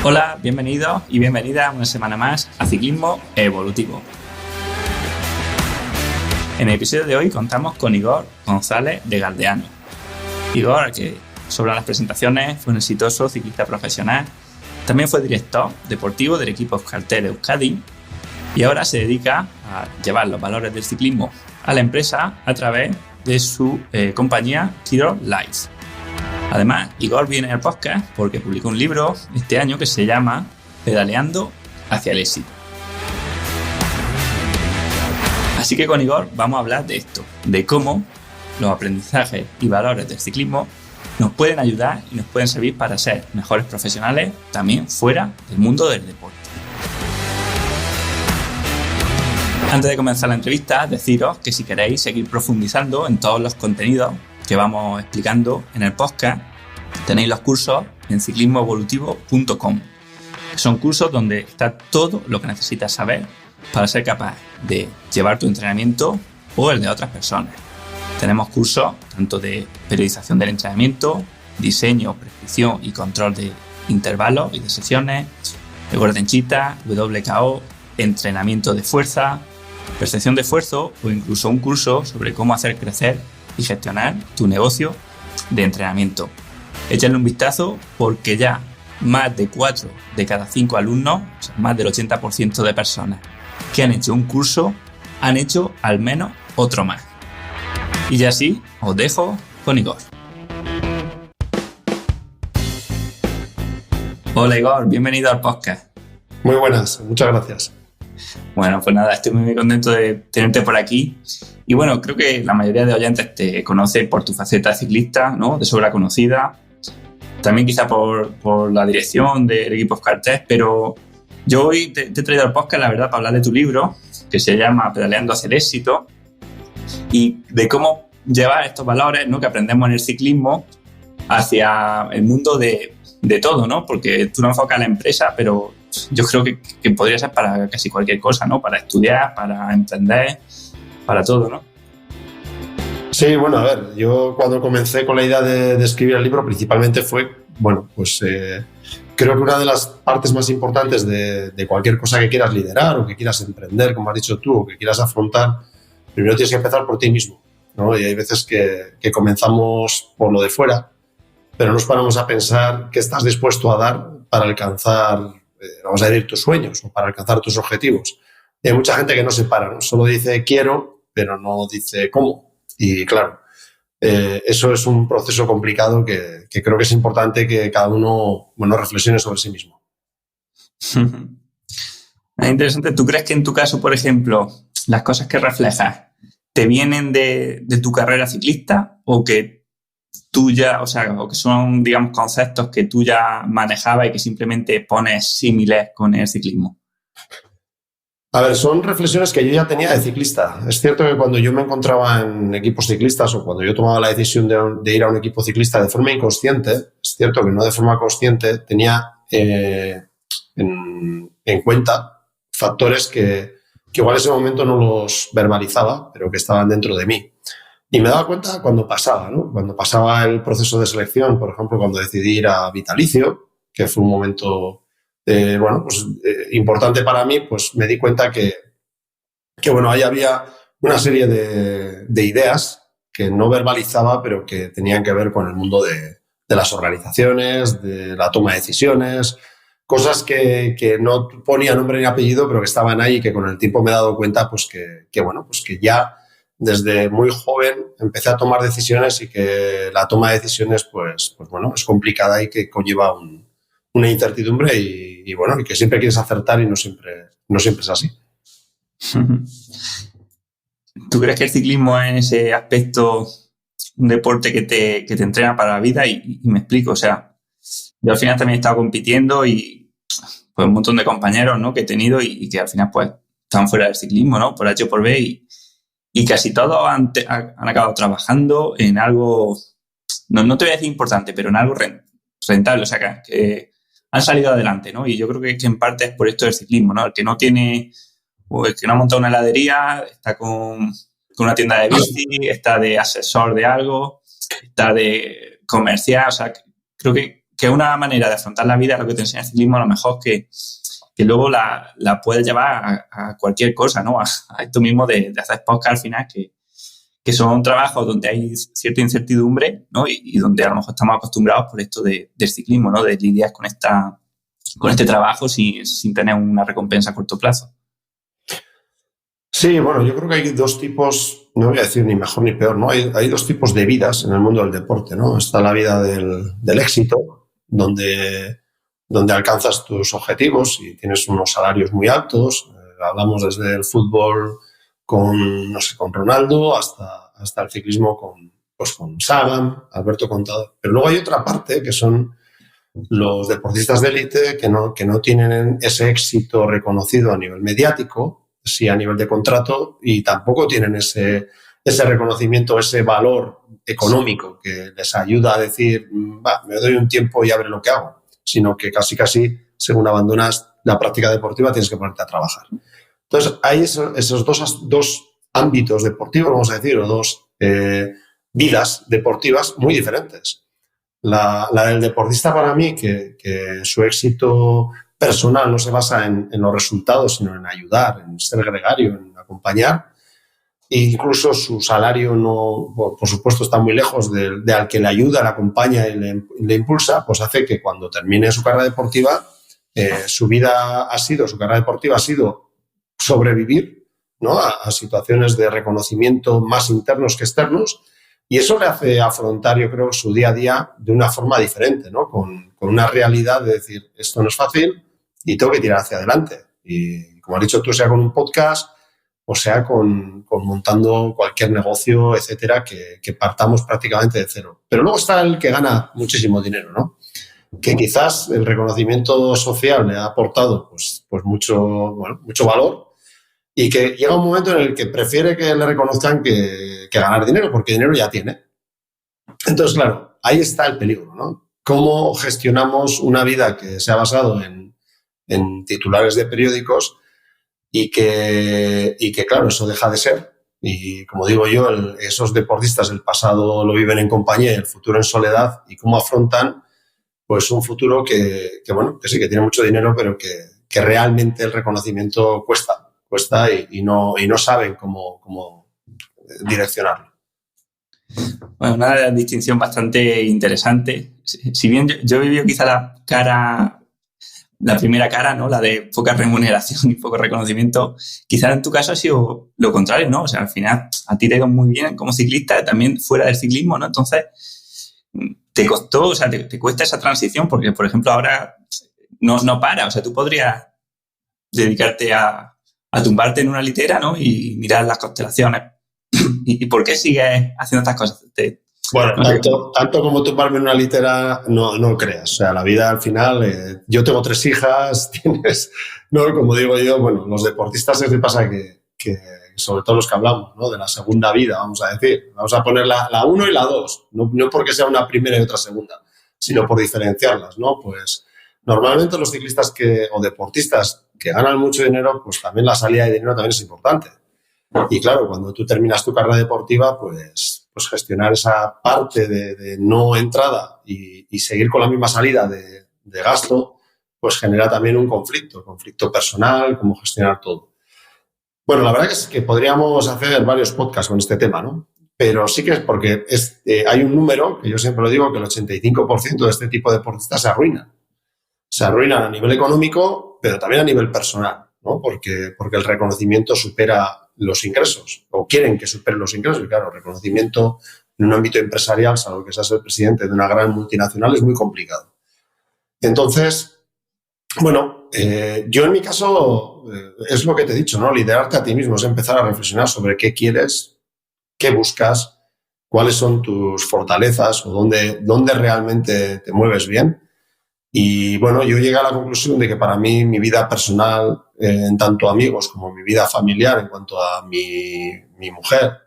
Hola, bienvenidos y bienvenidas una semana más a Ciclismo Evolutivo. En el episodio de hoy contamos con Igor González de Galdeano. Igor, que sobre las presentaciones, fue un exitoso ciclista profesional, también fue director deportivo del equipo Euskaltel Euskadi y ahora se dedica a llevar los valores del ciclismo a la empresa a través de su compañía Kiro Life. Además, Igor viene al podcast porque publicó un libro este año que se llama Pedaleando hacia el éxito. Así que con Igor vamos a hablar de esto, de cómo los aprendizajes y valores del ciclismo nos pueden ayudar y nos pueden servir para ser mejores profesionales también fuera del mundo del deporte. Antes de comenzar la entrevista, deciros que si queréis seguir profundizando en todos los contenidos que vamos explicando en el podcast, tenéis los cursos en ciclismoevolutivo.com. Son cursos donde está todo lo que necesitas saber para ser capaz de llevar tu entrenamiento o el de otras personas. Tenemos cursos tanto de periodización del entrenamiento, diseño, prescripción y control de intervalos y de sesiones, de Gordon Cheetah, WKO, entrenamiento de fuerza, percepción de esfuerzo o incluso un curso sobre cómo hacer crecer y gestionar tu negocio de entrenamiento. Échale un vistazo porque ya más de 4 de cada 5 alumnos, o sea, más del 80% de personas que han hecho un curso, han hecho al menos otro más. Y ya así os dejo con Igor. Hola Igor, bienvenido al podcast. Muy buenas, muchas gracias. Bueno, pues nada, estoy muy contento de tenerte por aquí. Y bueno, creo que la mayoría de oyentes te conoce por tu faceta de ciclista, ¿no? De sobra conocida. También quizá por la dirección del equipo Euskaltel, pero yo hoy te he traído al podcast, la verdad, para hablar de tu libro, que se llama Pedaleando hacia el éxito, y de cómo llevar estos valores, ¿no?, que aprendemos en el ciclismo hacia el mundo de todo, ¿no? Porque tú no enfocas a la empresa, pero yo creo que podría ser para casi cualquier cosa, ¿no? Para estudiar, para emprender, para todo, ¿no? Sí, bueno, a ver, yo cuando comencé con la idea de escribir el libro, principalmente fue, bueno, pues creo que una de las partes más importantes de cualquier cosa que quieras liderar o que quieras emprender, como has dicho tú, o que quieras afrontar, primero tienes que empezar por ti mismo, ¿no? Y hay veces que comenzamos por lo de fuera, pero nos paramos a pensar qué estás dispuesto a dar para alcanzar, vamos a decir, tus sueños o para alcanzar tus objetivos. Y hay mucha gente que no se para, ¿no? Solo dice quiero, pero no dice cómo. Y claro, eso es un proceso complicado que creo que es importante que cada uno, bueno, reflexione sobre sí mismo. Es interesante. ¿Tú crees que en tu caso, por ejemplo, las cosas que reflejas te vienen de tu carrera ciclista o que tú ya, o sea, o que son, digamos, conceptos que tú ya manejabas y que simplemente pones símiles con el ciclismo? A ver, son reflexiones que yo ya tenía de ciclista. Es cierto que cuando yo me encontraba en equipos ciclistas o cuando yo tomaba la decisión de ir a un equipo ciclista de forma inconsciente, es cierto que no de forma consciente, tenía en cuenta factores que igual en ese momento no los verbalizaba, pero que estaban dentro de mí. Y me daba cuenta cuando pasaba, ¿no? Cuando pasaba el proceso de selección, por ejemplo, cuando decidí ir a Vitalicio, que fue un momento importante para mí, pues me di cuenta que bueno, ahí había una serie de ideas que no verbalizaba, pero que tenían que ver con el mundo de las organizaciones, de la toma de decisiones, cosas que no ponía nombre ni apellido, pero que estaban ahí y que con el tiempo me he dado cuenta pues que ya desde muy joven empecé a tomar decisiones y que la toma de decisiones pues bueno, es complicada y que conlleva una incertidumbre y bueno, y que siempre quieres acertar y no siempre es así. ¿Tú crees que el ciclismo es en ese aspecto un deporte que te entrena para la vida? Y me explico, o sea, yo al final también he estado compitiendo y pues un montón de compañeros, ¿no?, que he tenido y que al final pues están fuera del ciclismo, ¿no?, por H o por B y casi todos han acabado trabajando en algo, no te voy a decir importante, pero en algo rentable, o sea, que han salido adelante, ¿no? Y yo creo que en parte es por esto del ciclismo, ¿no? El que no tiene, o el que no ha montado una heladería, está con una tienda de bici, está de asesor de algo, está de comercial, o sea, creo que es una manera de afrontar la vida, lo que te enseña el ciclismo, a lo mejor que luego la puedes llevar a cualquier cosa, ¿no? A esto mismo de hacer podcast al final, que son trabajos donde hay cierta incertidumbre, ¿no? Y donde a lo mejor estamos acostumbrados por esto del ciclismo, ¿no? De lidiar con este trabajo sin tener una recompensa a corto plazo. Sí, bueno, yo creo que hay dos tipos, no voy a decir ni mejor ni peor, ¿no? Hay dos tipos de vidas en el mundo del deporte, ¿no? Está la vida del éxito, donde alcanzas tus objetivos y tienes unos salarios muy altos. Hablamos desde el fútbol con Ronaldo hasta el ciclismo con Sagan, Alberto Contador. Pero luego hay otra parte que son los deportistas de élite que no tienen ese éxito reconocido a nivel mediático, sí a nivel de contrato, y tampoco tienen ese reconocimiento, ese valor económico que les ayuda a decir, me doy un tiempo y a ver lo que hago, sino que casi, según abandonas la práctica deportiva, tienes que ponerte a trabajar. Entonces, hay esos dos ámbitos deportivos, vamos a decir, o dos vidas deportivas muy diferentes. La del deportista, para mí, que su éxito personal no se basa en los resultados, sino en ayudar, en ser gregario, en acompañar. E incluso su salario no, por supuesto, está muy lejos de al que le ayuda, le acompaña y le impulsa, pues hace que cuando termine su carrera deportiva, su carrera deportiva ha sido sobrevivir, ¿no? a situaciones de reconocimiento más internos que externos, y eso le hace afrontar, yo creo, su día a día de una forma diferente, ¿no? Con una realidad de decir, esto no es fácil y tengo que tirar hacia adelante. Y como has dicho tú, sea con un podcast o sea con montando cualquier negocio, etcétera, que partamos prácticamente de cero. Pero luego está el que gana muchísimo dinero, ¿no? Que quizás el reconocimiento social le ha aportado pues mucho valor, y que llega un momento en el que prefiere que le reconozcan que ganar dinero, porque dinero ya tiene. Entonces, claro, ahí está el peligro, ¿no? ¿Cómo gestionamos una vida que se ha basado en titulares de periódicos y que, claro, eso deja de ser? Y como digo yo, esos deportistas del pasado lo viven en compañía y el futuro en soledad, y cómo afrontan pues un futuro que sí, que tiene mucho dinero, pero que realmente el reconocimiento cuesta y no saben cómo direccionarlo. Bueno, una distinción bastante interesante. Si bien yo he vivido quizá la primera cara, ¿no? La de poca remuneración y poco reconocimiento, quizá en tu caso ha sido lo contrario, ¿no? O sea, al final a ti te ha ido muy bien como ciclista, también fuera del ciclismo, ¿no? Entonces, te costó, o sea, te cuesta esa transición porque, por ejemplo, ahora no para. O sea, tú podrías dedicarte a tumbarte en una litera, ¿no? Y mirar las constelaciones. ¿Y por qué sigues haciendo estas cosas? Bueno, tanto como tumbarme en una litera, no creas. O sea, la vida al final, yo tengo 3 hijas, ¿no? Como digo yo, bueno, los deportistas les pasa que sobre todo los que hablamos, ¿no? De la segunda vida, vamos a decir. Vamos a poner la 1 y la 2, no porque sea una primera y otra segunda, sino por diferenciarlas, ¿no? Pues normalmente los ciclistas o deportistas que ganan mucho dinero, pues también la salida de dinero también es importante. Y claro, cuando tú terminas tu carrera deportiva, pues gestionar esa parte de no entrada y seguir con la misma salida de gasto, pues genera también un conflicto personal, cómo gestionar todo. Bueno, la verdad es que podríamos hacer varios podcasts con este tema, ¿no? Pero sí que es porque hay un número, que yo siempre lo digo, que el 85% de este tipo de deportistas se arruinan. Se arruinan a nivel económico, pero también a nivel personal, ¿no? Porque el reconocimiento supera los ingresos, o quieren que superen los ingresos. Y claro, el reconocimiento en un ámbito empresarial, salvo que seas el presidente de una gran multinacional, es muy complicado. Entonces, bueno, yo en mi caso, es lo que te he dicho, ¿no? Liderarte a ti mismo, es empezar a reflexionar sobre qué quieres, qué buscas, cuáles son tus fortalezas o dónde realmente te mueves bien. Y bueno, yo llegué a la conclusión de que para mí mi vida personal, en tanto amigos como mi vida familiar, en cuanto a mi mujer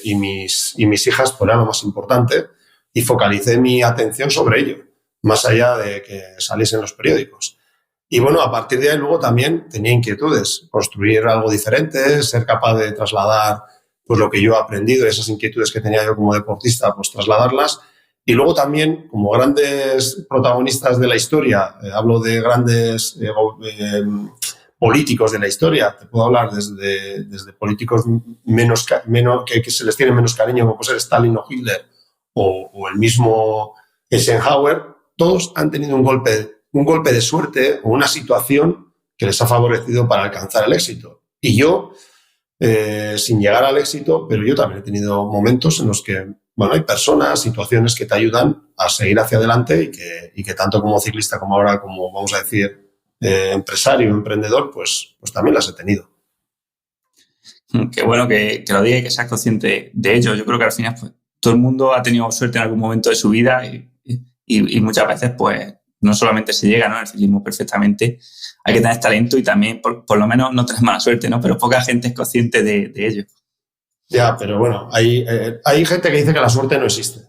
y mis hijas, pues era lo más importante, y focalicé mi atención sobre ello, más allá de que saliesen los periódicos. Y bueno, a partir de ahí luego también tenía inquietudes, construir algo diferente, ser capaz de trasladar pues lo que yo he aprendido, esas inquietudes que tenía yo como deportista, pues trasladarlas. Y luego también, como grandes protagonistas de la historia, hablo de grandes políticos de la historia, te puedo hablar desde políticos menos que se les tiene menos cariño, como puede ser Stalin o Hitler, o el mismo Eisenhower, todos han tenido un golpe de suerte o una situación que les ha favorecido para alcanzar el éxito. Y yo, sin llegar al éxito, pero yo también he tenido momentos en los que, bueno, hay personas, situaciones que te ayudan a seguir hacia adelante y que tanto como ciclista como ahora, como vamos a decir, empresario, emprendedor, pues también las he tenido. Qué bueno que lo digas y que seas consciente de ello. Yo creo que al final pues, todo el mundo ha tenido suerte en algún momento de su vida y muchas veces pues no solamente se llega, ¿no?, en el ciclismo perfectamente, hay que tener talento y también por lo menos no tener mala suerte, ¿no? Pero poca gente es consciente de ello. Ya, pero bueno, hay gente que dice que la suerte no existe.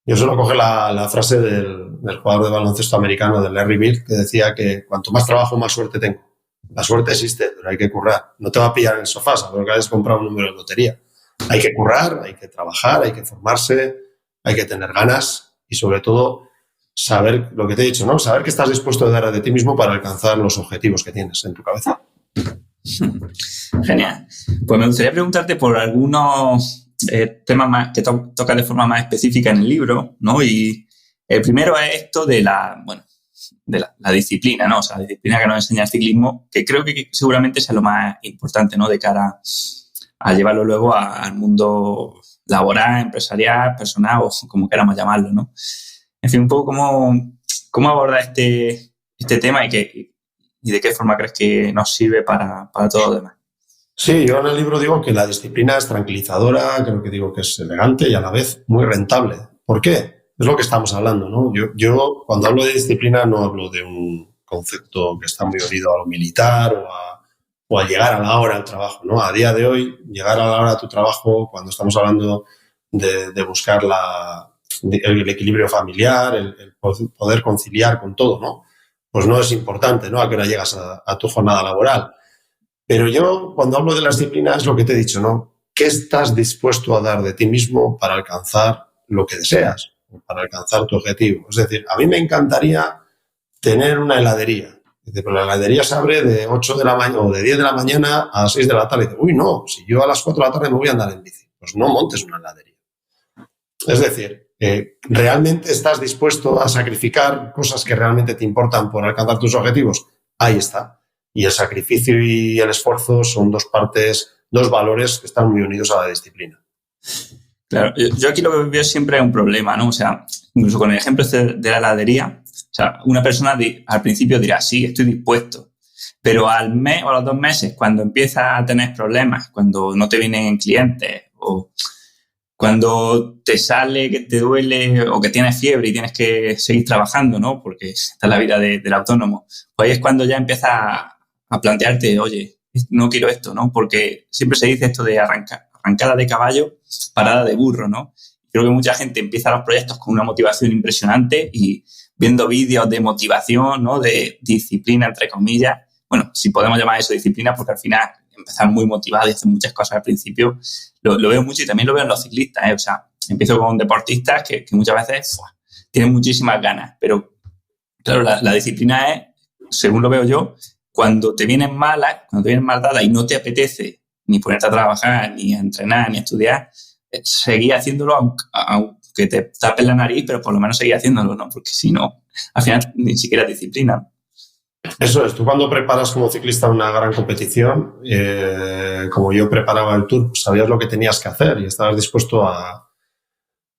Yo solo coge la frase del jugador de baloncesto americano, de Larry Bird, que decía que cuanto más trabajo, más suerte tengo. La suerte existe, pero hay que currar. No te va a pillar en el sofá, sabes que hayas comprado un número de lotería. Hay que currar, hay que trabajar, hay que formarse, hay que tener ganas y sobre todo saber lo que te he dicho, ¿no? Saber que estás dispuesto a dar de ti mismo para alcanzar los objetivos que tienes en tu cabeza. Genial. Pues me gustaría preguntarte por algunos temas más que tocas de forma más específica en el libro, ¿no? Y el primero es esto de la disciplina, ¿no? O sea, la disciplina que nos enseña el ciclismo, que creo que seguramente sea lo más importante, ¿no? De cara a llevarlo luego al mundo laboral, empresarial, personal o como queramos llamarlo, ¿no? En fin, un poco cómo aborda este tema y de qué forma crees que nos sirve para todo lo demás. Sí, yo en el libro digo que la disciplina es tranquilizadora, creo que digo que es elegante y a la vez muy rentable. ¿Por qué? Es lo que estamos hablando, ¿no? Yo cuando hablo de disciplina no hablo de un concepto que está muy unido a lo militar o a llegar a la hora al trabajo, ¿no? A día de hoy, llegar a la hora a tu trabajo, cuando estamos hablando de buscar el equilibrio familiar, el poder conciliar con todo, ¿no? Pues no es importante, ¿no? A qué hora llegas a tu jornada laboral. Pero yo, cuando hablo de la disciplina, es lo que te he dicho, ¿no? ¿Qué estás dispuesto a dar de ti mismo para alcanzar lo que deseas, para alcanzar tu objetivo? Es decir, a mí me encantaría tener una heladería. Pero la heladería se abre de 8 de la mañana o de 10 de la mañana a 6 de la tarde. Y dice, uy, no, si yo a las 4 de la tarde me voy a andar en bici. Pues no montes una heladería. Es decir, ¿realmente estás dispuesto a sacrificar cosas que realmente te importan por alcanzar tus objetivos? Ahí está. Y el sacrificio y el esfuerzo son dos valores que están muy unidos a la disciplina. Claro, yo aquí lo que veo siempre es un problema, ¿no? O sea, incluso con el ejemplo de la heladería, o sea, una persona al principio dirá, sí, estoy dispuesto, pero al mes o a los 2 meses, cuando empieza a tener problemas, cuando no te vienen clientes o cuando te sale que te duele o que tienes fiebre y tienes que seguir trabajando, ¿no? Porque esta es la vida del autónomo, pues ahí es cuando ya empiezas a plantearte, oye, no quiero esto, ¿no? Porque siempre se dice esto de arrancada de caballo, parada de burro, ¿no? Creo que mucha gente empieza los proyectos con una motivación impresionante y viendo vídeos de motivación, ¿no? De disciplina, entre comillas. Bueno, si podemos llamar eso disciplina, porque al final empezar muy motivado y hacer muchas cosas al principio, lo veo mucho y también lo veo en los ciclistas, ¿eh? O sea, empiezo con deportistas que muchas veces tienen muchísimas ganas, pero claro, la disciplina es, según lo veo yo, cuando te vienen mal dadas y no te apetece ni ponerte a trabajar, ni a entrenar, ni a estudiar, seguir haciéndolo aunque te tapes la nariz, pero por lo menos seguir haciéndolo, ¿no? Porque si no, al final ni siquiera disciplina. Eso es, tú cuando preparas como ciclista una gran competición, como yo preparaba el Tour, pues sabías lo que tenías que hacer y estabas dispuesto a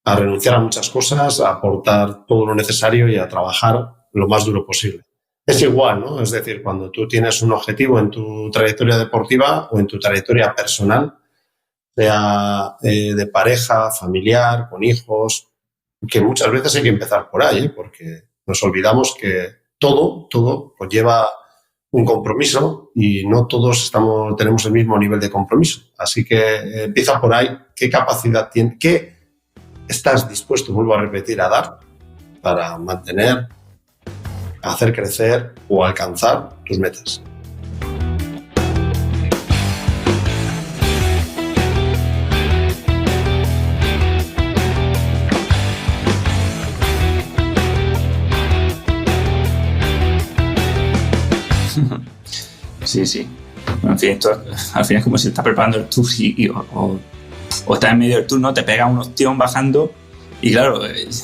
renunciar a muchas cosas, a aportar todo lo necesario y a trabajar lo más duro posible. Es igual, ¿no? Es decir, cuando tú tienes un objetivo en tu trayectoria deportiva o en tu trayectoria personal, sea de pareja, familiar, con hijos, que muchas veces hay que empezar por ahí, porque nos olvidamos que todo conlleva un compromiso y no todos tenemos el mismo nivel de compromiso. Así que empieza por ahí. ¿Qué capacidad tienes? ¿Qué estás dispuesto, vuelvo a repetir, a dar para mantener, hacer crecer o alcanzar tus metas? Sí, sí. Bueno, en fin, esto al final es como si estás preparando el tour o estás en medio del tour, ¿no? Te pegas un ostión bajando y claro,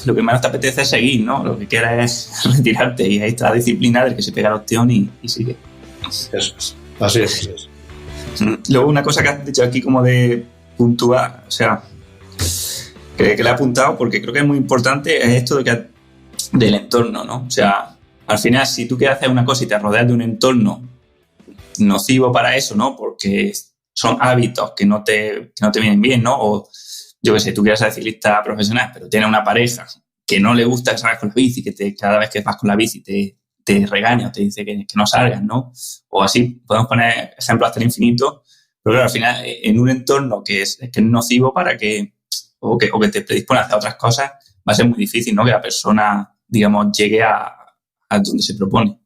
lo que menos te apetece es seguir, ¿no? Lo que quieres es retirarte y ahí está la disciplina del que se pega el ostión y sigue. Eso es. Así es. Luego una cosa que has dicho aquí como de puntuar, o sea, que le he apuntado porque creo que es muy importante, es esto del entorno, ¿no? O sea, al final si tú quieres hacer una cosa y te rodeas de un entorno nocivo para eso, ¿no? Porque son hábitos que no te vienen bien, ¿no? O yo qué sé, tú quieres ser ciclista profesional, pero tienes una pareja que no le gusta que salgas con la bici, que cada vez que vas con la bici te regaña o te dice que no salgas, ¿no? O así, podemos poner ejemplos hasta el infinito, pero claro, al final, en un entorno que es nocivo o que te predispone a hacer otras cosas, va a ser muy difícil, ¿no? Que la persona, digamos, llegue a donde se propone.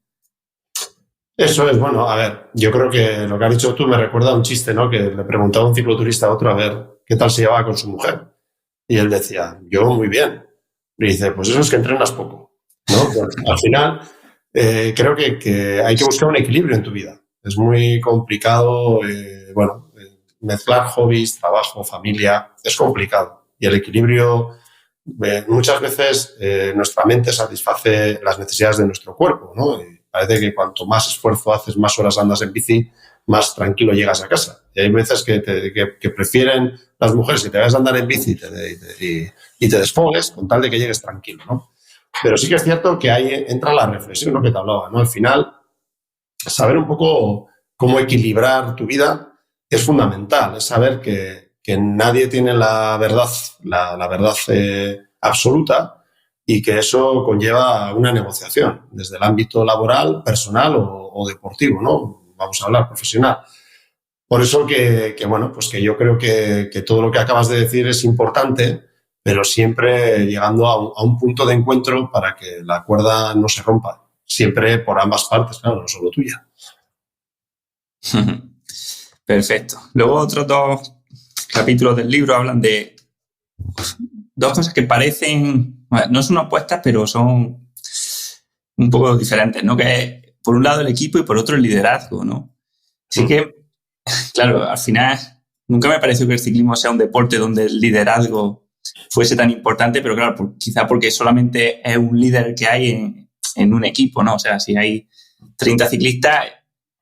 Eso es, bueno, a ver, yo creo que lo que has dicho tú me recuerda a un chiste, ¿no? Que le preguntaba un cicloturista a otro a ver qué tal se llevaba con su mujer. Y él decía, yo muy bien. Y dice, pues eso es que entrenas poco, ¿no? Pues, al final, creo que hay que buscar un equilibrio en tu vida. Es muy complicado, mezclar hobbies, trabajo, familia, es complicado. Y el equilibrio, muchas veces nuestra mente satisface las necesidades de nuestro cuerpo, ¿no? Y parece que cuanto más esfuerzo haces, más horas andas en bici, más tranquilo llegas a casa. Y hay veces que prefieren las mujeres que te vayas a andar en bici y te desfogues con tal de que llegues tranquilo, ¿no? Pero sí que es cierto que ahí entra la reflexión, lo que te hablaba, ¿no? Al final, saber un poco cómo equilibrar tu vida es fundamental. Es saber que nadie tiene la verdad absoluta y que eso conlleva una negociación desde el ámbito laboral, personal o deportivo, ¿no? Vamos a hablar profesional. Por eso que yo creo que todo lo que acabas de decir es importante, pero siempre llegando a un punto de encuentro para que la cuerda no se rompa. Siempre por ambas partes, claro, no solo tuya. Perfecto. Luego otros dos capítulos del libro hablan de dos cosas que parecen, no son opuestas, pero son un poco diferentes, ¿no? Que es, por un lado, el equipo y por otro, el liderazgo, ¿no? Así que, claro, al final nunca me pareció que el ciclismo sea un deporte donde el liderazgo fuese tan importante, pero claro, quizá porque solamente es un líder que hay en un equipo, ¿no? O sea, si hay 30 ciclistas,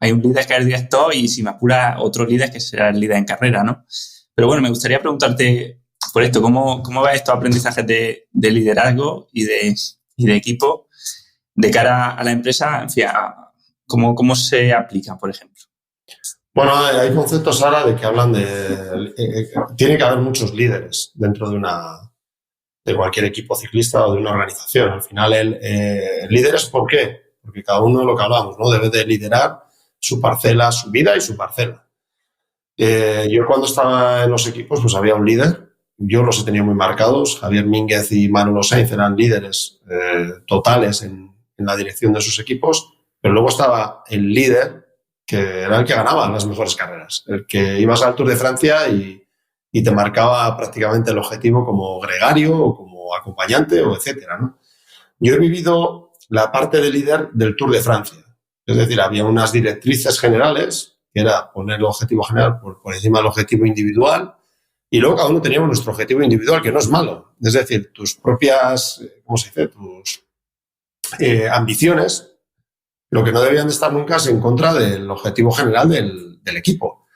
hay un líder que es el director y si me apura otro líder que será el líder en carrera, ¿no? Pero bueno, me gustaría preguntarte por esto, ¿cómo ves estos aprendizajes de liderazgo y de equipo de cara a la empresa? En fin, ¿cómo se aplican, por ejemplo? Bueno, hay conceptos ahora de que hablan tiene que haber muchos líderes dentro de cualquier equipo ciclista o de una organización. Al final, el líder es ¿por qué? Porque cada uno, lo que hablamos, ¿no? Debe de liderar su parcela, su vida y su parcela. Yo cuando estaba en los equipos, pues había un líder. Yo los he tenido muy marcados. Javier Mínguez y Manolo Sainz eran líderes totales en la dirección de sus equipos, pero luego estaba el líder que era el que ganaba las mejores carreras, el que ibas al Tour de Francia y te marcaba prácticamente el objetivo como gregario o como acompañante o etcétera, ¿no? Yo he vivido la parte de líder del Tour de Francia, es decir, había unas directrices generales que era poner el objetivo general por encima del objetivo individual y luego cada uno tenía nuestro objetivo individual, que no es malo, es decir, tus propias, ¿cómo se dice?, tus ambiciones, lo que no debían de estar nunca es en contra del objetivo general del equipo.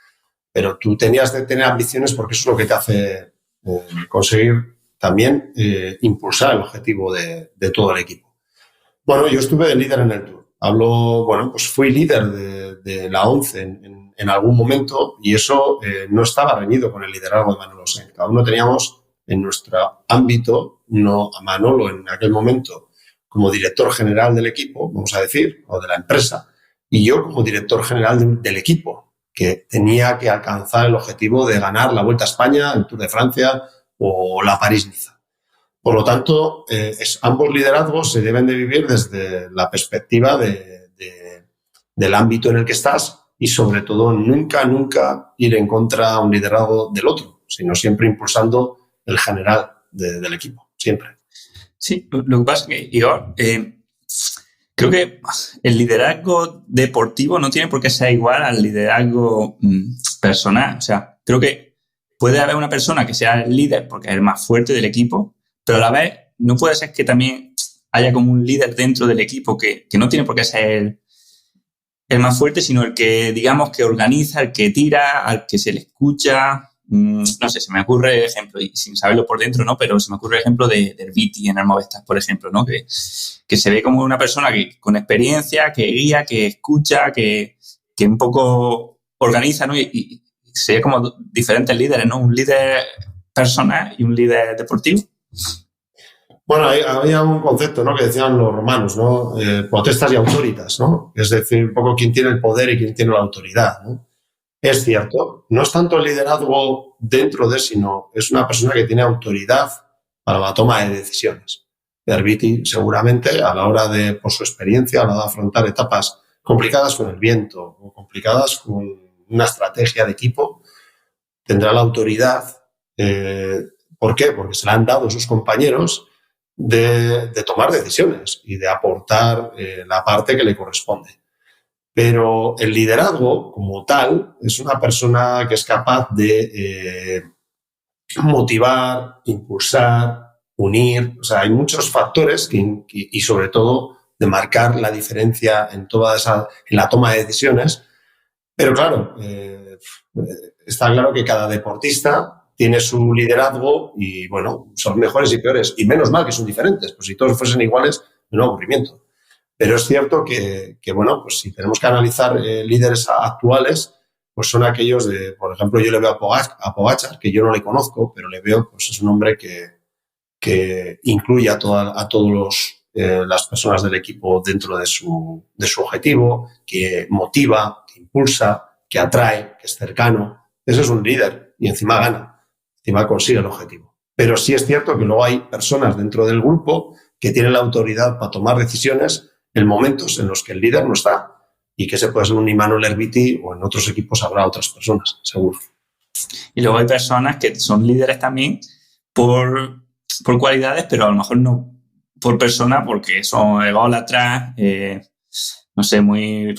Pero tú tenías de tener ambiciones porque eso es lo que te hace conseguir también impulsar el objetivo de todo el equipo. Bueno, yo estuve de líder en el Tour. Fui líder de la ONCE en algún momento y eso no estaba reñido con el liderazgo de Manolo Sainz. Cada uno teníamos en nuestro ámbito, no a Manolo en aquel momento como director general del equipo, vamos a decir, o de la empresa, y yo como director general del equipo, que tenía que alcanzar el objetivo de ganar la Vuelta a España, el Tour de Francia o la París-Niza. Por lo tanto, ambos liderazgos se deben de vivir desde la perspectiva del ámbito en el que estás y, sobre todo, nunca ir en contra de un liderazgo del otro, sino siempre impulsando el general del equipo, siempre. Sí, lo que pasa es que, Igor, Creo que el liderazgo deportivo no tiene por qué ser igual al liderazgo personal. O sea, creo que puede haber una persona que sea el líder porque es el más fuerte del equipo, pero a la vez no puede ser que también haya como un líder dentro del equipo que no tiene por qué ser el más fuerte, sino el que, digamos, que organiza, el que tira, al que se le escucha. No sé, se me ocurre ejemplo, y sin saberlo por dentro, ¿no? Pero se me ocurre ejemplo de Viti en el Movistar, por ejemplo, ¿no? Que se ve como una persona que con experiencia, que guía, que escucha, que un poco organiza, ¿no? Y se ve como diferentes líderes, ¿no? Un líder personal y un líder deportivo. Bueno, había un concepto, ¿no?, que decían los romanos, ¿no? Potestas y autoritas, ¿no? Es decir, un poco quién tiene el poder y quién tiene la autoridad, ¿no? Es cierto, no es tanto el liderazgo dentro de, sino es una persona que tiene autoridad para la toma de decisiones. Viti seguramente a la hora de, por su experiencia, a la hora de afrontar etapas complicadas con el viento o complicadas con una estrategia de equipo, tendrá la autoridad. ¿Por qué? Porque se la han dado sus compañeros de tomar decisiones y de aportar la parte que le corresponde. Pero el liderazgo, como tal, es una persona que es capaz de motivar, impulsar, unir. O sea, hay muchos factores y sobre todo, de marcar la diferencia en la toma de decisiones. Pero claro, está claro que cada deportista tiene su liderazgo y, bueno, son mejores y peores. Y menos mal que son diferentes. Pues si todos fuesen iguales, no aburrimiento. Pero es cierto que bueno, pues si tenemos que analizar líderes actuales, pues son aquellos de, por ejemplo, yo le veo a Pogačar, que yo no le conozco, pero le veo, pues es un hombre que incluye a todos las personas del equipo dentro de su objetivo, que motiva, que impulsa, que atrae, que es cercano. Ese es un líder y encima gana, encima consigue el objetivo. Pero sí es cierto que luego hay personas dentro del grupo que tienen la autoridad para tomar decisiones en momentos en los que el líder no está, y que se puede ser un Imanol Erviti, o en otros equipos habrá otras personas, seguro. Y luego hay personas que son líderes también por cualidades, pero a lo mejor no por persona, porque son ególatras, no sé, muy...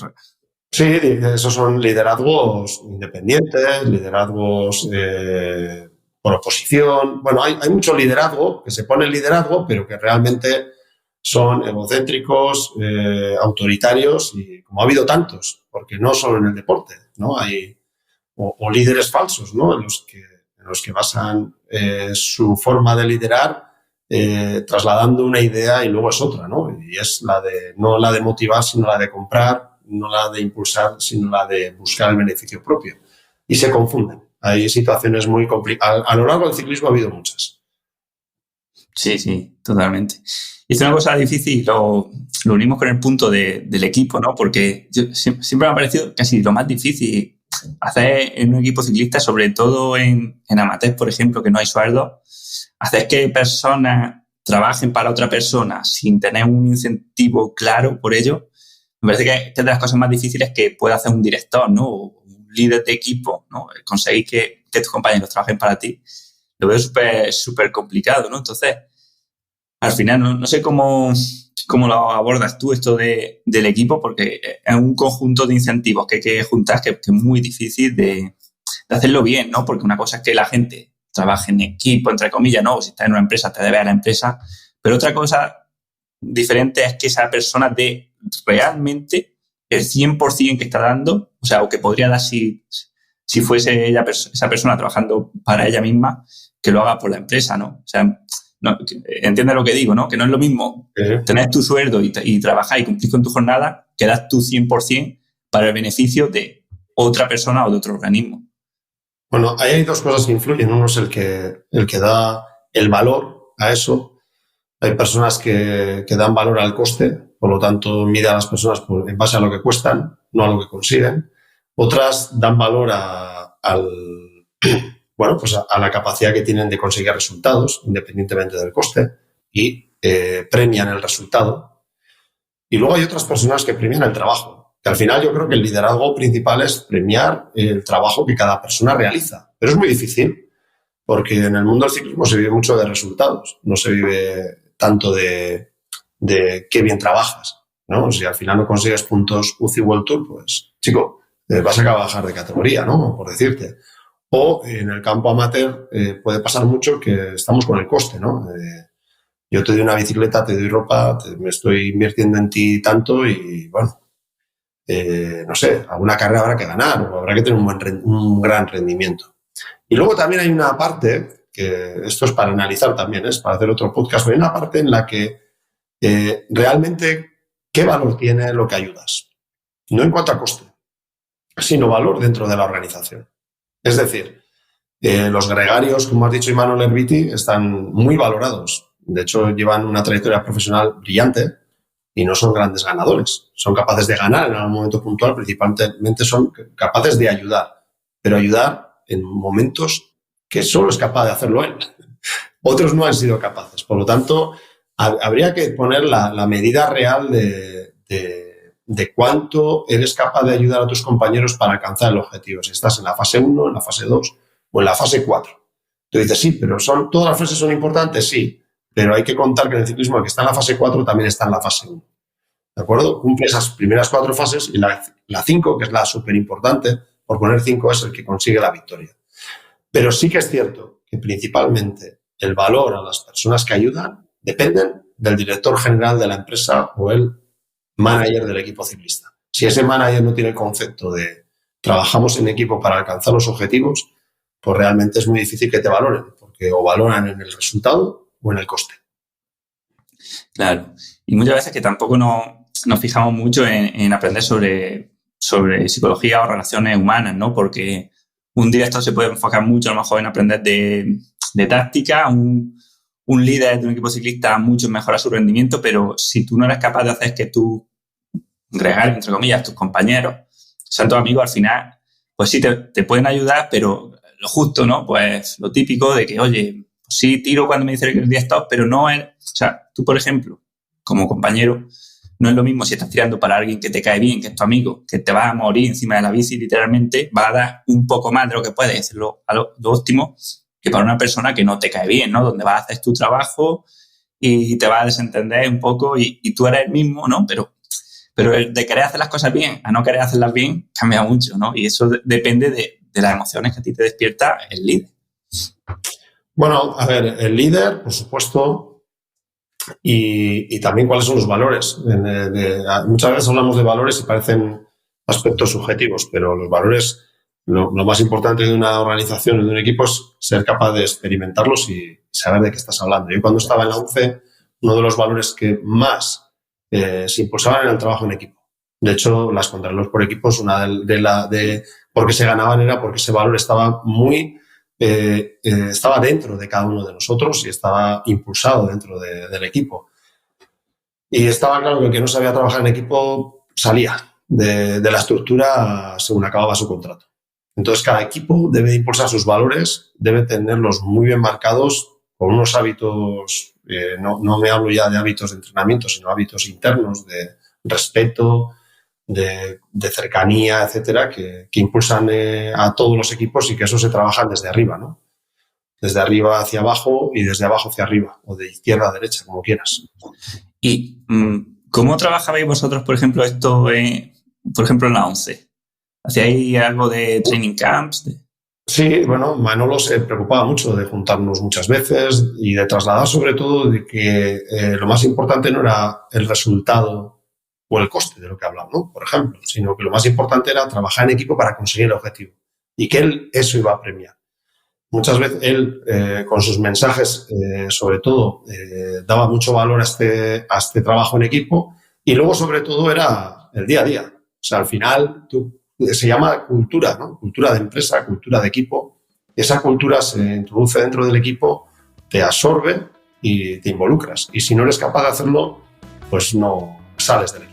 Sí, esos son liderazgos independientes, liderazgos por oposición. Bueno, hay mucho liderazgo, que se pone el liderazgo, pero que realmente son egocéntricos, autoritarios, y como ha habido tantos, porque no solo en el deporte, ¿no? Hay o líderes falsos, ¿no? En los que basan su forma de liderar trasladando una idea y luego es otra, ¿no? Y es no la de motivar, sino la de comprar, no la de impulsar, sino la de buscar el beneficio propio. Y se confunden. Hay situaciones muy complicadas. A lo largo del ciclismo ha habido muchas. Sí, totalmente. Y es una cosa difícil, lo unimos con el punto del equipo, ¿no? Porque siempre me ha parecido casi lo más difícil hacer en un equipo ciclista, sobre todo en amateurs, por ejemplo, que no hay sueldo, hacer que personas trabajen para otra persona sin tener un incentivo claro por ello. Me parece que es de las cosas más difíciles que puede hacer un director, ¿no? O un líder de equipo, ¿no? Conseguir que tus compañeros trabajen para ti. Lo veo súper complicado, ¿no? Entonces, al final, no sé cómo lo abordas tú esto del equipo, porque es un conjunto de incentivos que hay que juntar que es muy difícil de hacerlo bien, ¿no? Porque una cosa es que la gente trabaje en equipo, entre comillas, ¿no? O si estás en una empresa, te debe a la empresa. Pero otra cosa diferente es que esa persona dé realmente el 100% que está dando, o sea, o que podría dar si fuese esa persona trabajando para ella misma, que lo haga por la empresa, ¿no? O sea, no, entiendes lo que digo, ¿no? Que no es lo mismo tener tu sueldo y trabajar y cumplir con tu jornada que dar tu 100% para el beneficio de otra persona o de otro organismo. Bueno, ahí hay dos cosas que influyen. Uno es el que da el valor a eso. Hay personas que dan valor al coste, por lo tanto mide a las personas en base a lo que cuestan, no a lo que consiguen. Otras dan valor pues a la capacidad que tienen de conseguir resultados, independientemente del coste, y premian el resultado. Y luego hay otras personas que premian el trabajo, que al final yo creo que el liderazgo principal es premiar el trabajo que cada persona realiza. Pero es muy difícil, porque en el mundo del ciclismo se vive mucho de resultados, no se vive tanto de qué bien trabajas. ¿no? Si al final no consigues puntos UCI World Tour, pues, chico, vas a bajar de categoría, ¿no? Por decirte. O en el campo amateur puede pasar mucho que estamos con el coste, ¿no? Yo te doy una bicicleta, te doy ropa, me estoy invirtiendo en ti tanto y, bueno, no sé, alguna carrera habrá que ganar o habrá que tener un gran rendimiento. Y luego también hay una parte, que esto es para analizar también, es para hacer otro podcast, pero hay una parte en la que realmente qué valor tiene lo que ayudas. No en cuanto a coste, sino valor dentro de la organización. Es decir, los gregarios, como has dicho Imanol Erviti, están muy valorados. De hecho, llevan una trayectoria profesional brillante y no son grandes ganadores. Son capaces de ganar en algún momento puntual, principalmente son capaces de ayudar, pero ayudar en momentos que solo es capaz de hacerlo él. Otros no han sido capaces. Por lo tanto, habría que poner la medida real de cuánto eres capaz de ayudar a tus compañeros para alcanzar el objetivo. Si estás en la fase 1, en la fase 2 o en la fase 4. Tú dices, sí, pero todas las fases son importantes, sí, pero hay que contar que en el ciclismo el que está en la fase 4 también está en la fase 1. ¿De acuerdo? Cumple esas primeras 4 fases y la 5, que es la súper importante, por poner 5, es el que consigue la victoria. Pero sí que es cierto que principalmente el valor a las personas que ayudan dependen del director general de la empresa o el manager del equipo ciclista. Si ese manager no tiene el concepto de trabajamos en equipo para alcanzar los objetivos, pues realmente es muy difícil que te valoren, porque o valoran en el resultado o en el coste. Claro. Y muchas veces que tampoco nos fijamos mucho en aprender sobre psicología o relaciones humanas, ¿no? Porque un director se puede enfocar mucho a lo mejor en aprender de táctica, un líder de un equipo ciclista mucho mejora su rendimiento, pero si tú no eres capaz de hacer que tu gregario, entre comillas, tus compañeros, sean tus amigos, al final, pues sí te pueden ayudar, pero lo justo, ¿no? Pues lo típico de que, oye, pues sí tiro cuando me dice que el día está, pero no es... O sea, tú, por ejemplo, como compañero, no es lo mismo si estás tirando para alguien que te cae bien, que es tu amigo, que te va a morir encima de la bici, literalmente, va a dar un poco más de lo que puedes, hacerlo a lo óptimo, que para una persona que no te cae bien, ¿no? Donde vas a hacer tu trabajo y te vas a desentender un poco y tú eres el mismo, ¿no? Pero de querer hacer las cosas bien a no querer hacerlas bien cambia mucho, ¿no? Y eso depende de las emociones que a ti te despierta el líder. Bueno, a ver, el líder, por supuesto, y también cuáles son los valores. Muchas veces hablamos de valores y parecen aspectos subjetivos, pero los valores, lo más importante de una organización o de un equipo es ser capaz de experimentarlos y saber de qué estás hablando. Yo cuando estaba en la UNCE, uno de los valores que más se impulsaban era el trabajo en equipo. De hecho, las contrarreloj por equipos, una de por qué se ganaban era porque ese valor estaba estaba dentro de cada uno de nosotros y estaba impulsado dentro del equipo. Y estaba claro que el que no sabía trabajar en equipo salía de la estructura según acababa su contrato. Entonces, cada equipo debe impulsar sus valores, debe tenerlos muy bien marcados con unos hábitos, no me hablo ya de hábitos de entrenamiento, sino hábitos internos de respeto, de cercanía, etcétera, que impulsan a todos los equipos y que eso se trabaja desde arriba, ¿no? Desde arriba hacia abajo y desde abajo hacia arriba, o de izquierda a derecha, como quieras. ¿Y cómo trabajabais vosotros, por ejemplo, esto, por ejemplo, en la ONCE? ¿Hacíais algo de training camps? Sí, bueno, Manolo se preocupaba mucho de juntarnos muchas veces y de trasladar sobre todo de que lo más importante no era el resultado o el coste de lo que hablamos, ¿no? Por ejemplo, sino que lo más importante era trabajar en equipo para conseguir el objetivo y que él eso iba a premiar. Muchas veces él, con sus mensajes, sobre todo, daba mucho valor a este trabajo en equipo y luego, sobre todo, era el día a día. O sea, al final se llama cultura, ¿no? Cultura de empresa, cultura de equipo. Esa cultura se introduce dentro del equipo, te absorbe y te involucras. Y si no eres capaz de hacerlo, pues no sales del equipo.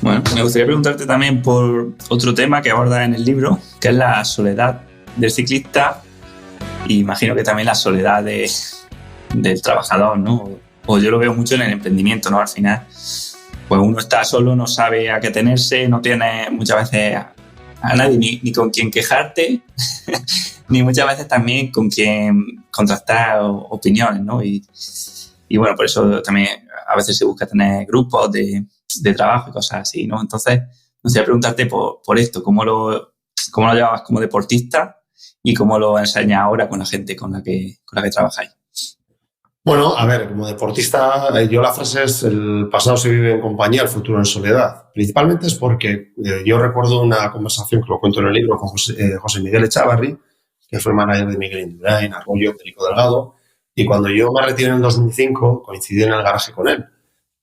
Bueno, me gustaría preguntarte también por otro tema que abordas en el libro, que es la soledad del ciclista y imagino que también la soledad del trabajador, ¿no? o yo lo veo mucho en el emprendimiento, ¿no? Al final, pues uno está solo, no sabe a qué tenerse, no tiene muchas veces a nadie ni con quien quejarte, ni muchas veces también con quien contrastar opiniones, ¿no? Y bueno, por eso también a veces se busca tener grupos de trabajo y cosas así, ¿no? Entonces, me gustaría preguntarte por esto, ¿cómo lo llevabas como deportista y cómo lo enseñas ahora con la gente con la que trabajáis? Bueno, a ver, como deportista, yo la frase es el pasado se vive en compañía, el futuro en soledad. Principalmente es porque yo recuerdo una conversación que lo cuento en el libro con José Miguel Echavarri, que fue manager de Miguel Indurain, Arroyo, Perico Delgado, y cuando yo me retiré en el 2005 coincidí en el garaje con él.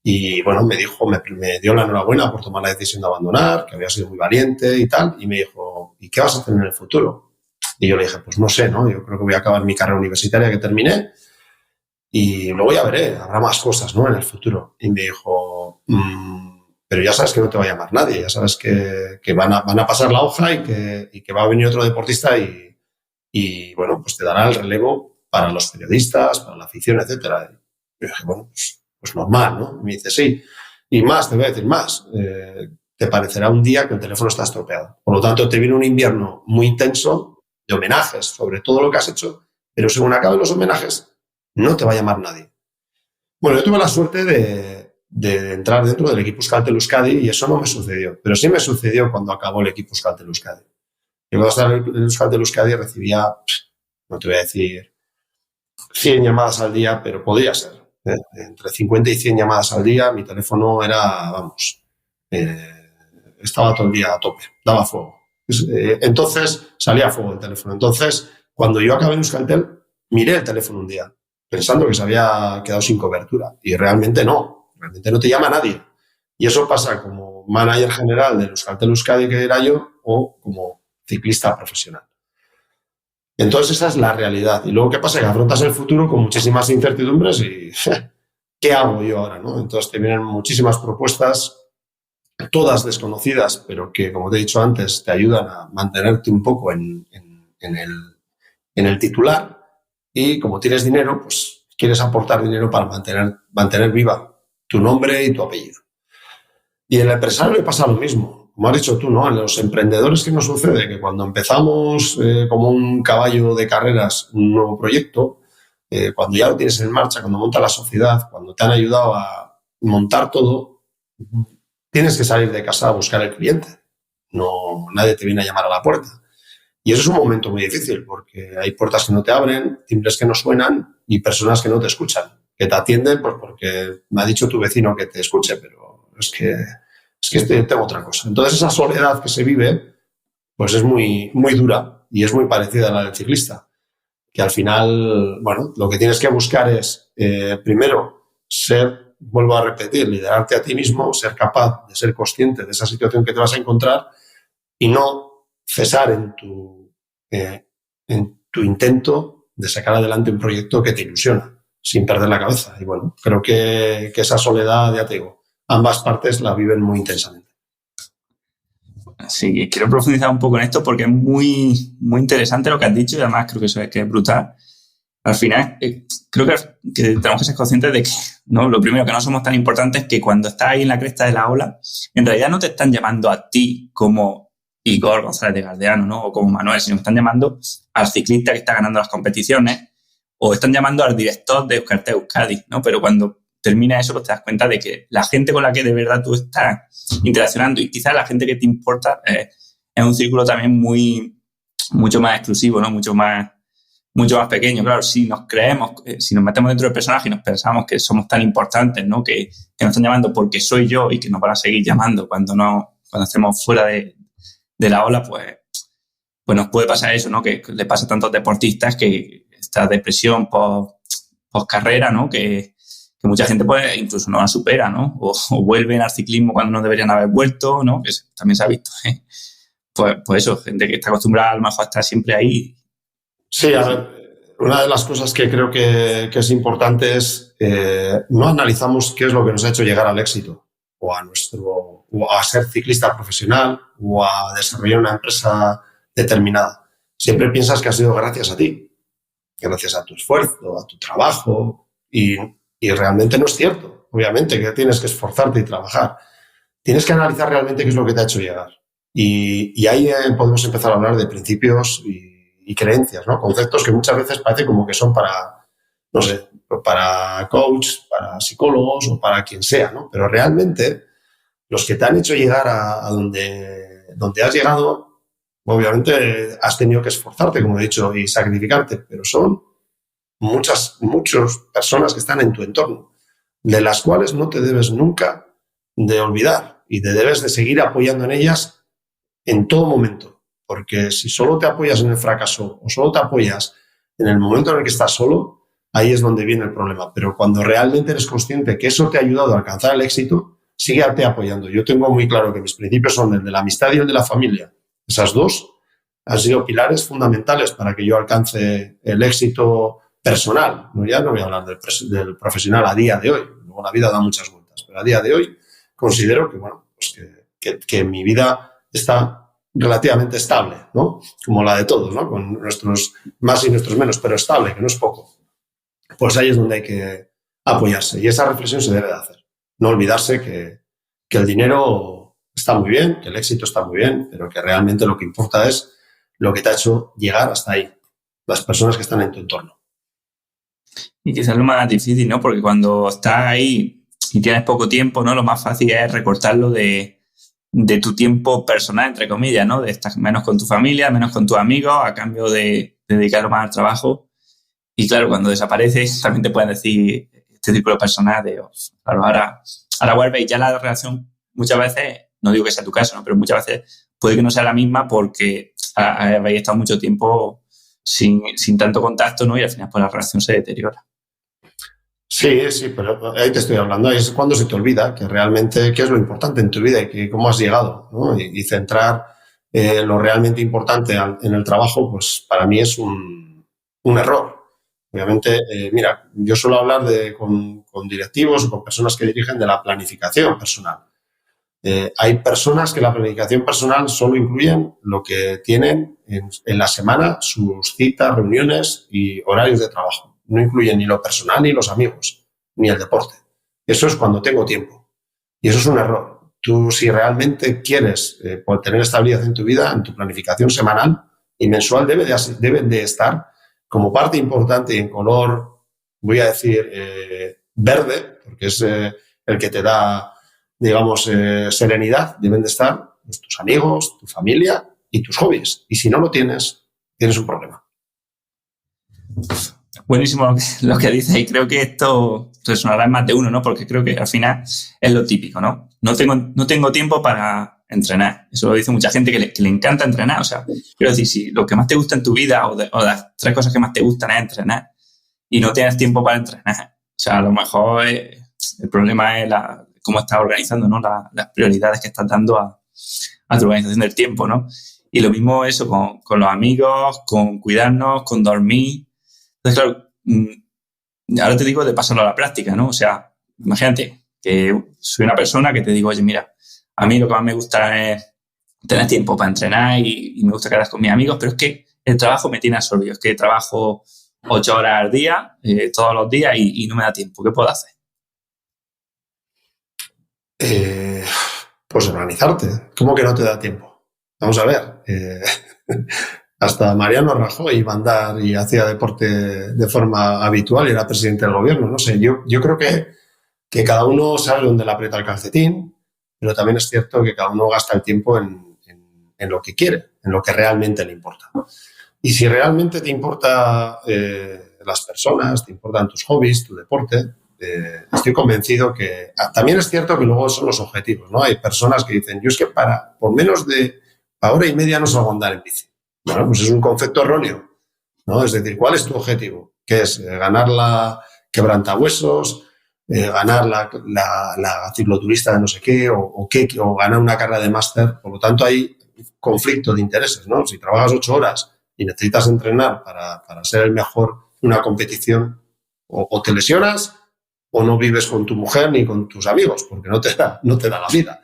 Y bueno, me dio la enhorabuena por tomar la decisión de abandonar, que había sido muy valiente y tal, y me dijo, ¿y qué vas a hacer en el futuro? Y yo le dije, pues no sé, ¿no? Yo creo que voy a acabar mi carrera universitaria que terminé y luego ya veré, habrá más cosas, ¿no? En el futuro. Y me dijo, pero ya sabes que no te va a llamar nadie, ya sabes que van a pasar la hoja y que va a venir otro deportista y bueno, pues te dará el relevo para los periodistas, para la afición, etcétera. Y yo dije, bueno, pues normal, ¿no? Y me dice, sí. Y más, te voy a decir más. Te parecerá un día que el teléfono está estropeado. Por lo tanto, te viene un invierno muy intenso de homenajes sobre todo lo que has hecho, pero según acaben los homenajes, no te va a llamar nadie. Bueno, yo tuve la suerte de entrar dentro del equipo Euskaltel Euskadi y eso no me sucedió, pero sí me sucedió cuando acabó el equipo Euskaltel Euskadi. Yo cuando estaba en el Euskaltel Euskadi recibía, no te voy a decir 100 llamadas al día, pero podía ser. Entre 50 y 100 llamadas al día, mi teléfono era, vamos, estaba todo el día a tope, daba fuego. Entonces salía a fuego el teléfono. Entonces, cuando yo acabé en Euskaltel, miré el teléfono un día, pensando que se había quedado sin cobertura. Y realmente no te llama nadie. Y eso pasa como manager general del Euskaltel Euskadi, que era yo, o como ciclista profesional. Entonces esa es la realidad. Y luego, ¿qué pasa? Que afrontas el futuro con muchísimas incertidumbres y ¿qué hago yo ahora? ¿No? Entonces te vienen muchísimas propuestas, todas desconocidas, pero que, como te he dicho antes, te ayudan a mantenerte un poco en el titular. Y como tienes dinero, pues quieres aportar dinero para mantener viva tu nombre y tu apellido. Y en el empresario le pasa lo mismo. Como has dicho tú, ¿no? En los emprendedores, ¿qué nos sucede? Que cuando empezamos como un caballo de carreras un nuevo proyecto, cuando ya lo tienes en marcha, cuando monta la sociedad, cuando te han ayudado a montar todo, tienes que salir de casa a buscar el cliente. No, nadie te viene a llamar a la puerta. Y eso es un momento muy difícil porque hay puertas que no te abren, timbres que no suenan y personas que no te escuchan, que te atienden pues porque me ha dicho tu vecino que te escuche, pero es que tengo otra cosa. Entonces esa soledad que se vive pues es muy, muy dura y es muy parecida a la del ciclista, que al final, bueno, lo que tienes que buscar es primero vuelvo a repetir, liderarte a ti mismo, ser capaz de ser consciente de esa situación que te vas a encontrar y no cesar en tu intento de sacar adelante un proyecto que te ilusiona, sin perder la cabeza. Y bueno, creo que esa soledad, ya te digo, ambas partes la viven muy intensamente. Sí, quiero profundizar un poco en esto porque es muy, muy interesante lo que has dicho y además creo que eso es brutal. Al final, creo que tenemos que ser conscientes de que, ¿no? Lo primero, que no somos tan importantes, que cuando estás ahí en la cresta de la ola, en realidad no te están llamando a ti como Igor González de Galdeano, ¿no? O como Manuel, sino que están llamando al ciclista que está ganando las competiciones o están llamando al director de Euskaltel Euskadi, ¿no? Pero cuando termina eso, pues te das cuenta de que la gente con la que de verdad tú estás interaccionando y quizás la gente que te importa es un círculo también mucho más exclusivo, ¿no? Mucho más pequeño. Claro, si nos creemos, si nos metemos dentro del personaje y nos pensamos que somos tan importantes, ¿no? Que nos están llamando porque soy yo y que nos van a seguir llamando cuando estemos fuera de la ola, pues nos puede pasar eso, ¿no? Que le pasa a tantos deportistas que esta depresión post carrera, ¿no? Que mucha gente pues incluso no la supera, ¿no? O vuelven al ciclismo cuando no deberían haber vuelto, ¿no? Que también se ha visto, ¿eh? Pues eso, gente que está acostumbrada a lo mejor a estar siempre ahí. Sí, a ver, una de las cosas que creo que es importante es no analizamos qué es lo que nos ha hecho llegar al éxito o a ser ciclista profesional o a desarrollar una empresa determinada. Siempre piensas que ha sido gracias a ti, gracias a tu esfuerzo, a tu trabajo y Y realmente no es cierto. Obviamente que tienes que esforzarte y trabajar. Tienes que analizar realmente qué es lo que te ha hecho llegar. Y ahí podemos empezar a hablar de principios y creencias, ¿no? Conceptos que muchas veces parece como que son para, no sé, para coach, para psicólogos o para quien sea, ¿no? Pero realmente los que te han hecho llegar a donde has llegado, obviamente has tenido que esforzarte, como he dicho, y sacrificarte, pero son muchas personas que están en tu entorno, de las cuales no te debes nunca de olvidar y te debes de seguir apoyando en ellas en todo momento, porque si solo te apoyas en el fracaso o solo te apoyas en el momento en el que estás solo, ahí es donde viene el problema. Pero cuando realmente eres consciente que eso te ha ayudado a alcanzar el éxito, síguete apoyando. Yo tengo muy claro que mis principios son el de la amistad y el de la familia. Esas dos han sido pilares fundamentales para que yo alcance el éxito personal. Ya no voy a hablar del profesional a día de hoy. Luego la vida da muchas vueltas, pero a día de hoy considero que, bueno, pues que mi vida está relativamente estable, ¿no? Como la de todos, ¿no? Con nuestros más y nuestros menos, pero estable, que no es poco. Pues ahí es donde hay que apoyarse. Y esa reflexión se debe de hacer. No olvidarse que el dinero está muy bien, que el éxito está muy bien, pero que realmente lo que importa es lo que te ha hecho llegar hasta ahí, las personas que están en tu entorno. Y quizás lo más difícil, ¿no? Porque cuando estás ahí y tienes poco tiempo, ¿no? Lo más fácil es recortarlo de tu tiempo personal, entre comillas, ¿no? De estar menos con tu familia, menos con tus amigos, a cambio de dedicarlo más al trabajo. Y claro, cuando desapareces, también te pueden decir este tipo de personas de, claro, ahora vuelve y ya la relación muchas veces, no digo que sea tu caso, ¿no? Pero muchas veces puede que no sea la misma porque habéis estado mucho tiempo sin tanto contacto, ¿no? Y al final pues la relación se deteriora. Sí, pero ahí te estoy hablando. Ahí es cuando se te olvida que realmente qué es lo importante en tu vida y cómo has llegado, ¿no? Y centrar lo realmente importante en el trabajo, pues para mí es un error. Obviamente, mira, yo suelo hablar con directivos o con personas que dirigen de la planificación personal. Hay personas que la planificación personal solo incluyen lo que tienen en la semana, sus citas, reuniones y horarios de trabajo. No incluyen ni lo personal, ni los amigos, ni el deporte. Eso es cuando tengo tiempo. Y eso es un error. Tú, si realmente quieres tener estabilidad en tu vida, en tu planificación semanal y mensual, deben de estar como parte importante en color, voy a decir, verde, porque es el que te da, digamos, serenidad. Deben de estar pues, tus amigos, tu familia y tus hobbies. Y si no lo tienes, tienes un problema. Buenísimo lo que dices, y creo que esto resonará en más de uno, ¿no? Porque creo que al final es lo típico, ¿no? No tengo tiempo para entrenar. Eso lo dice mucha gente que le encanta entrenar. O sea, quiero decir, si lo que más te gusta en tu vida o las tres cosas que más te gustan es entrenar y no tienes tiempo para entrenar, o sea, a lo mejor el problema es cómo estás organizando, ¿no? Las prioridades que estás dando a tu organización del tiempo, ¿no? Y lo mismo eso con los amigos, con cuidarnos, con dormir. Entonces, claro, ahora te digo de pasarlo a la práctica, ¿no? O sea, imagínate que soy una persona que te digo, oye, mira, a mí lo que más me gusta es tener tiempo para entrenar y me gusta quedar con mis amigos, pero es que el trabajo me tiene absorbido. Es que trabajo 8 horas al día, todos los días y no me da tiempo. ¿Qué puedo hacer? Pues organizarte. ¿Cómo que no te da tiempo? Vamos a ver. Hasta Mariano Rajoy iba a andar y hacía deporte de forma habitual y era presidente del gobierno. No sé, yo creo que cada uno sabe dónde le aprieta el calcetín, pero también es cierto que cada uno gasta el tiempo en lo que quiere, en lo que realmente le importa. Y si realmente te importa las personas, te importan tus hobbies, tu deporte, estoy convencido que también es cierto que luego son los objetivos, ¿no? Hay personas que dicen, yo es que por menos de hora y media no salgo a andar en bici. Bueno, pues es un concepto erróneo, ¿no? Es decir, ¿cuál es tu objetivo? ¿Qué es? ¿Ganar la quebrantahuesos? ¿Ganar la cicloturista de no sé qué? ¿O ganar una carrera de máster? Por lo tanto, hay conflicto de intereses, ¿no? Si trabajas 8 horas y necesitas entrenar para ser el mejor en una competición, o te lesionas o no vives con tu mujer ni con tus amigos, porque no te da la vida.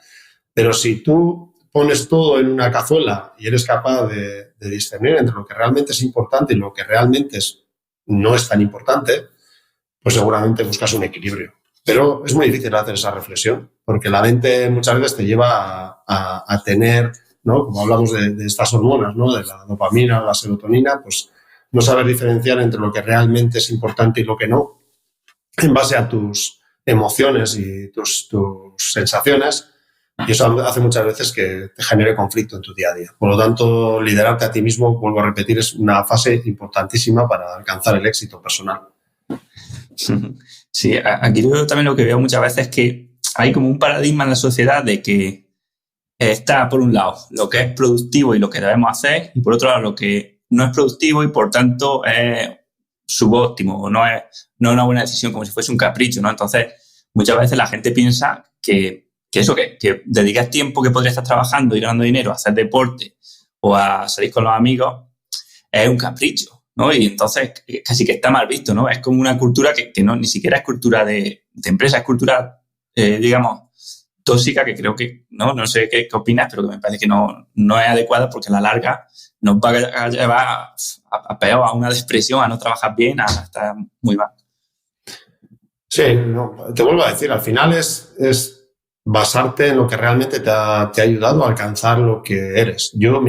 Pero si tú pones todo en una cazuela y eres capaz de discernir entre lo que realmente es importante y lo que realmente no es tan importante, pues seguramente buscas un equilibrio. Pero es muy difícil hacer esa reflexión, porque la mente muchas veces te lleva a tener, ¿no? Como hablamos de estas hormonas, ¿no? De la dopamina o la serotonina, pues no saber diferenciar entre lo que realmente es importante y lo que no, en base a tus emociones y tus sensaciones, y eso hace muchas veces que te genere conflicto en tu día a día. Por lo tanto, liderarte a ti mismo, vuelvo a repetir, es una fase importantísima para alcanzar el éxito personal. Sí, aquí yo también lo que veo muchas veces es que hay como un paradigma en la sociedad de que está, por un lado, lo que es productivo y lo que debemos hacer, y por otro lado, lo que no es productivo y, por tanto, es subóptimo o no es una buena decisión, como si fuese un capricho, ¿no? Entonces, muchas veces la gente piensa que dedicar tiempo que podría estar trabajando y ganando dinero a hacer deporte o a salir con los amigos es un capricho, ¿no? Y entonces casi que está mal visto, ¿no? Es como una cultura que no, ni siquiera es cultura de empresa, es cultura, digamos, tóxica, que creo que, no sé qué opinas, pero que me parece que no es adecuada, porque a la larga nos va a llevar a peor, a una depresión, a no trabajar bien, a estar muy mal. Sí, no, te vuelvo a decir, al final es basarte en lo que realmente te ha ayudado a alcanzar lo que eres. Yo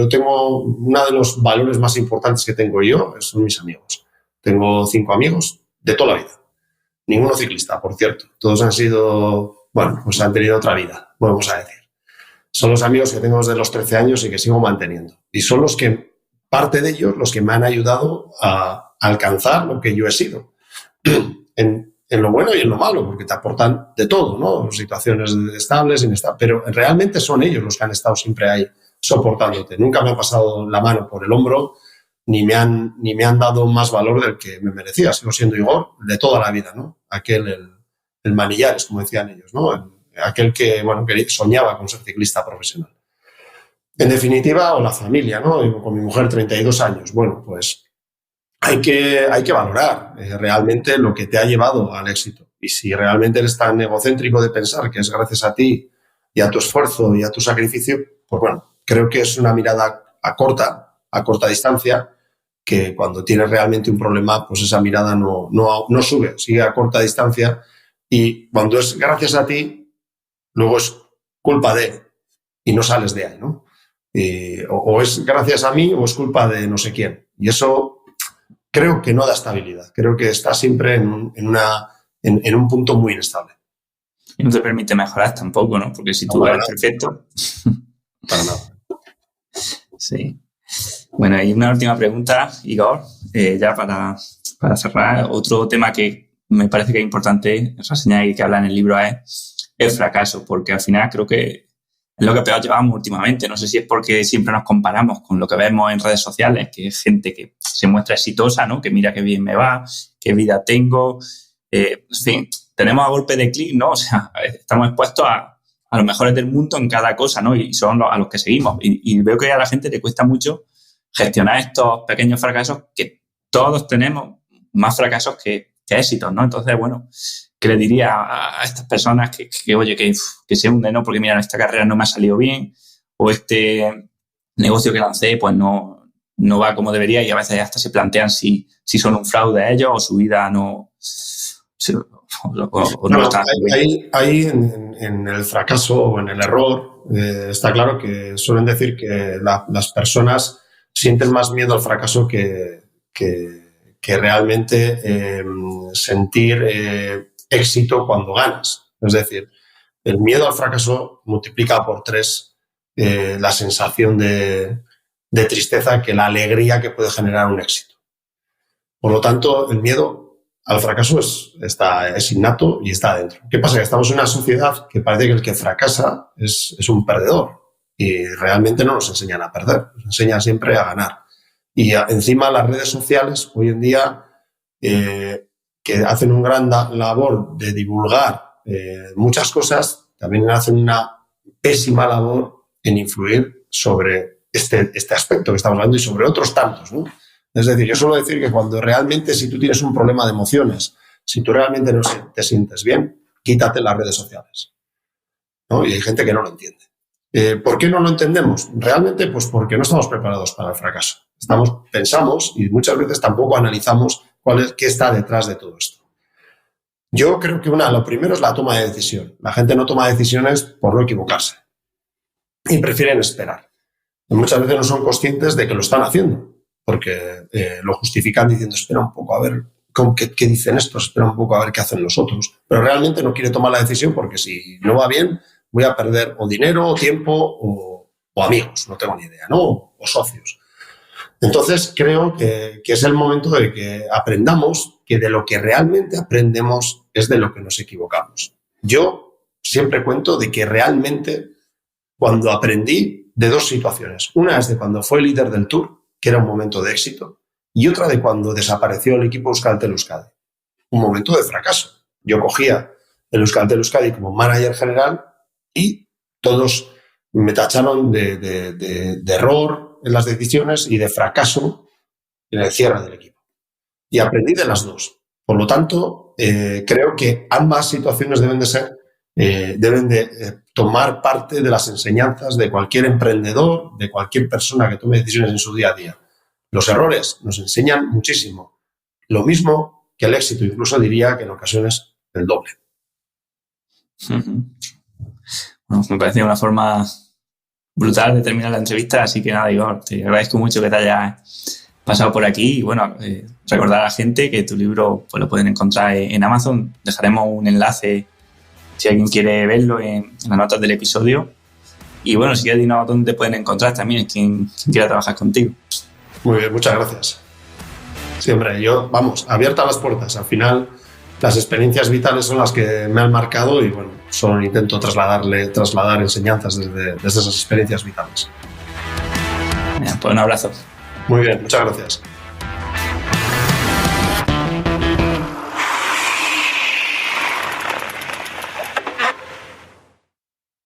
tengo uno de los valores más importantes que tengo yo, son mis amigos. Tengo 5 amigos de toda la vida. Ninguno ciclista, por cierto. Todos han sido, pues han tenido otra vida, vamos a decir. Son los amigos que tengo desde los 13 años y que sigo manteniendo. Y son parte de ellos, los que me han ayudado a alcanzar lo que yo he sido. En lo bueno y en lo malo, porque te aportan de todo, ¿no? Situaciones estables, inestables, pero realmente son ellos los que han estado siempre ahí soportándote. Nunca me han pasado la mano por el hombro, ni me han dado más valor del que me merecía. Sigo siendo Igor de toda la vida, ¿no? El Manillares, como decían ellos, ¿no? Aquel que soñaba con ser ciclista profesional. En definitiva, o la familia, ¿no? Con mi mujer, 32 años. Bueno, pues hay que valorar realmente lo que te ha llevado al éxito. Y si realmente eres tan egocéntrico de pensar que es gracias a ti y a tu esfuerzo y a tu sacrificio, pues creo que es una mirada a corta distancia, que cuando tienes realmente un problema, pues esa mirada no sube, sigue a corta distancia, y cuando es gracias a ti, luego es culpa de, y no sales de ahí, ¿no? O es gracias a mí o es culpa de no sé quién. Y eso creo que no da estabilidad. Creo que está siempre en un punto muy inestable. Y no te permite mejorar tampoco, ¿no? Porque si tú eres perfecto... Para nada. Sí. Bueno, y una última pregunta, Igor, ya para cerrar. Otro tema que me parece que es importante reseñar y que habla en el libro es el fracaso, porque al final creo que es lo que peor llevamos últimamente. No sé si es porque siempre nos comparamos con lo que vemos en redes sociales, que es gente que se muestra exitosa, ¿no? Que mira qué bien me va, qué vida tengo. En fin, tenemos a golpe de clic, ¿no? O sea, estamos expuestos a los mejores del mundo en cada cosa, ¿no? Y son a los que seguimos. Y veo que a la gente le cuesta mucho gestionar estos pequeños fracasos, que todos tenemos más fracasos que éxitos, ¿no? Entonces, ¿qué le diría a estas personas que se hunden, ¿no? Porque mira, esta carrera no me ha salido bien, o este negocio que lancé pues no va como debería, y a veces hasta se plantean si son un fraude ellos o su vida no está bien. Ahí en el fracaso o en el error está claro que suelen decir que las personas sienten más miedo al fracaso que realmente sentir éxito cuando ganas. Es decir, el miedo al fracaso multiplica por 3 la sensación de tristeza que la alegría que puede generar un éxito. Por lo tanto, el miedo al fracaso es innato y está adentro. ¿Qué pasa? Que estamos en una sociedad que parece que el que fracasa es un perdedor, y realmente no nos enseñan a perder, nos enseñan siempre a ganar. Y encima las redes sociales hoy en día, que hacen una gran labor de divulgar muchas cosas, también hacen una pésima labor en influir sobre este aspecto que estamos hablando y sobre otros tantos, ¿no? Es decir, yo suelo decir que cuando realmente, si tú tienes un problema de emociones, si tú realmente no te sientes bien, quítate las redes sociales, ¿no? Y hay gente que no lo entiende. ¿Por qué no lo entendemos? Realmente, pues porque no estamos preparados para el fracaso. Pensamos y muchas veces tampoco analizamos qué está detrás de todo esto. Yo creo que lo primero es la toma de decisión. La gente no toma decisiones por no equivocarse y prefieren esperar. Y muchas veces no son conscientes de que lo están haciendo, porque lo justifican diciendo, espera un poco a ver qué dicen estos, espera un poco a ver qué hacen los otros. Pero realmente no quiere tomar la decisión porque si no va bien voy a perder o dinero, o tiempo o amigos, no tengo ni idea, ¿no? O socios. Entonces creo que es el momento de que aprendamos que de lo que realmente aprendemos es de lo que nos equivocamos. Yo siempre cuento de que realmente cuando aprendí de dos situaciones. Una es de cuando fue líder del Tour, que era un momento de éxito, y otra de cuando desapareció el equipo Euskaltel-Euskadi. Un momento de fracaso. Yo cogía el Euskaltel-Euskadi como manager general y todos me tacharon de error en las decisiones y de fracaso en el cierre del equipo. Y aprendí de las dos. Por lo tanto, creo que ambas situaciones deben de tomar parte de las enseñanzas de cualquier emprendedor, de cualquier persona que tome decisiones en su día a día. Los errores nos enseñan muchísimo. Lo mismo que el éxito, incluso diría que en ocasiones el doble. Bueno, me parece una forma brutal de terminar la entrevista, así que nada, Igor, te agradezco mucho que te hayas pasado por aquí y bueno, recordar a la gente que tu libro pues lo pueden encontrar en Amazon. Dejaremos un enlace si alguien quiere verlo en las notas del episodio. Y bueno, si quieres decirnos dónde te pueden encontrar también, quien quiera trabajar contigo. Muy bien, muchas gracias. Siempre, abiertas las puertas. Al final, las experiencias vitales son las que me han marcado y bueno, solo intento trasladar enseñanzas desde esas experiencias vitales. Bien, pues un abrazo. Muy bien, muchas gracias.